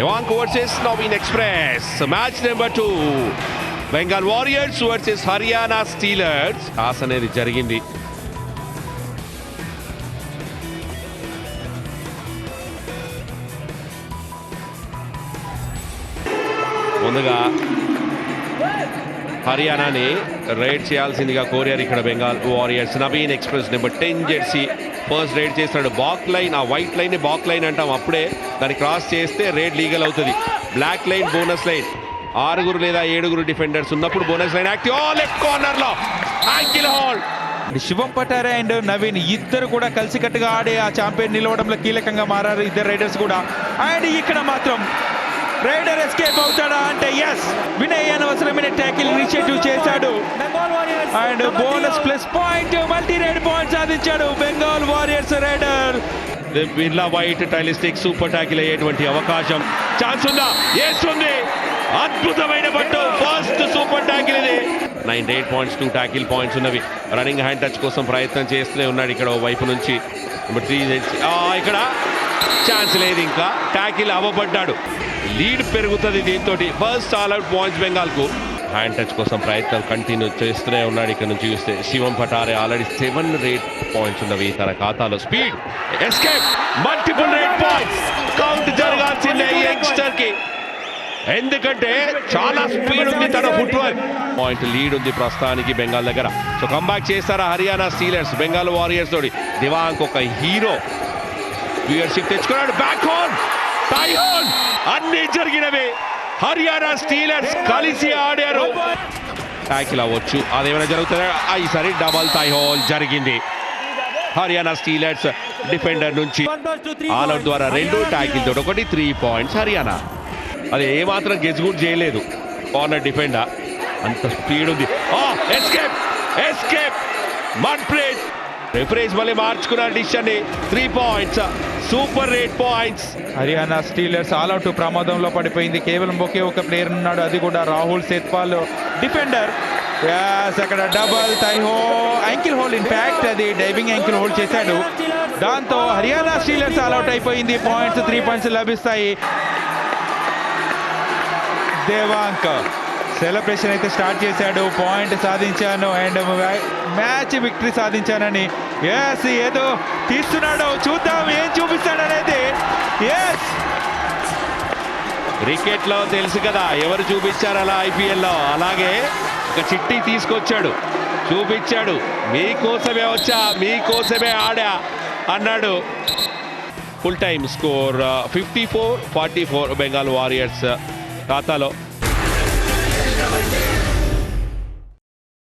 Devanko versus Navin Express. Match number 2. Bengal Warriors versus Haryana Steelers. Toss అనేది జరిగింది. ముందుగా హర్యానాని రైడ్ చేయాల్సిందిగా కోరారు ఇక్కడ Bengal warriors. Naveen express number 10 jersey first raid చేస్తాడు. బాక్ లైన్, ఆ వైట్ లైన్ బాక్ లైన్ అంటాం, అప్పుడే దాన్ని క్రాస్ చేస్తే రైడ్ లీగల్ అవుతుంది. బ్లాక్ లైన్ బోనస్ లైన్, 6 లేదా 7 డిఫెండర్స్ ఉన్నప్పుడు bonus line active. Left corner లో ankle hold. Shivam Patare and Naveen ఇద్దరు కూడా కలిసికట్టుగా ఆడే ఆ ఛాంపియన్ నిలవడంలో కీలకంగా మారారు ఇద్దరు రైడర్స్ కూడా. అండ్ ఇక్కడ మాత్రం రైడర్ ఎస్కేప్ అవుతాడా అంటే ఎస్, వినయ్ అనవసరమైన ట్యాకిల్ ఇనిషియేటివ్ చేశాడు and bonus plus point, multi raid point సాధించాడు బెంగాల్ వారియర్స్ రైడర్. బిర్లా వైట్ టైలిస్టిక్ సూపర్ ట్యాకిల్ అయ్యేటువంటి అవకాశం ఛాన్స్ ఉందా? ఎస్ ఉంది. అద్భుతమైన పట్టు, ఫస్ట్ సూపర్ ట్యాకిల్ ఇది. 98 పాయింట్స్, 2 ట్యాకిల్ పాయింట్స్ ఉన్నవి. రన్నింగ్ హ్యాండ్ టచ్ కోసం ప్రయత్నం చేస్తూనే ఉన్నాడు ఇక్కడ వైపు నుంచి. ఇక్కడ ఛాన్స్ లేదు, ఇంకా ట్యాకిల్ అవ్వబడ్డాడు. లీడ్ పెరుగుతుంది దీంతో. First all out points Bengal కు. హ్యాండ్ టచ్ కోసం ప్రయత్నం కంటిన్యూ చేస్తూనే ఉన్నాడు. ఇక్కడ నుంచి చూస్తే Shivam Patare already 7 raid points ఉన్నవి తన ఖాతాలో. Speed escape, multiple raid points. Count జరగాల్సిందే ఈ యంగ్స్టర్ కి, ఎందుకంటే చాలా స్పీడ్ ఉంది తన ఫుట్ వర్క్. పాయింట్ లీడ్ ఉంది ప్రస్తుతానికి బెంగాల్ దగ్గర. సో కంబ్యాక్ చేస్తారా హర్యానా స్టీలర్స్ బెంగాల్ వారియర్స్ తోటి? దివాంక్ ఒక హీరో వ్యూయర్షిప్ తెచ్చుకున్నాడు. బ్యాక్ హోల్, టై హోల్, అన్ని జరిగినవే. హర్యానా స్టీలర్స్ కలిసి ఆడారు. ట్యాకిల్ అవ్వచ్చు, అదేమైనా జరుగుతుందా? ఈసారి డబల్ టై హోల్ జరిగింది. హర్యానా స్టీలర్స్ డిఫెండర్ నుంచి ఆల్అౌట్ ద్వారా 2 ట్యాకిల్ తోటి 3 పాయింట్స్ హర్యానా. అది ఏమాత్రం గెజ్గుడ్ చేయలేదు కార్నర్ డిఫెండర్, అంత స్పీడ్ ఉంది. Escape, escape, Manpreet. రిఫరెన్స్ మళ్ళీ మార్చుకున్నారు డిసిషన్ ని. 3 points, super rate points. Haryana Steelers all out ప్రమాదంలో పడిపోయింది. కేవలం ఒకే ఒక ప్లేయర్ ఉన్నాడు, అది కూడా రాహుల్ సేత్పాల్ డిఫెండర్. అక్కడ డబల్ టై యాంకిల్ హోల్డ్, ఇన్ఫాక్ట్ అది డైవింగ్ యాంకిల్ హోల్డ్ చేశాడు. దాంతో హర్యానా స్టీలర్స్ ఆల్అౌట్ అయిపోయింది. పాయింట్స్ 3 పాయింట్స్ లభిస్తాయి. దేవాంక్ సెలబ్రేషన్ అయితే స్టార్ట్ చేశాడు. పాయింట్ సాధించాను అండ్ మ్యాచ్ విక్టరీ సాధించానని. ఎస్, ఏదో తీస్తున్నాడు, చూద్దాం ఏం చూపిస్తాడనేది. ఎస్, క్రికెట్ లో తెలుసు కదా ఎవరు చూపించారు అలా ఐపీఎల్లో, అలాగే ఒక చిట్టి తీసుకొచ్చాడు, చూపించాడు. మీకోసమే వచ్చా, మీకోసమే ఆడా అన్నాడు. Full time score 54-44 Bengal warriors ఖాతాలో.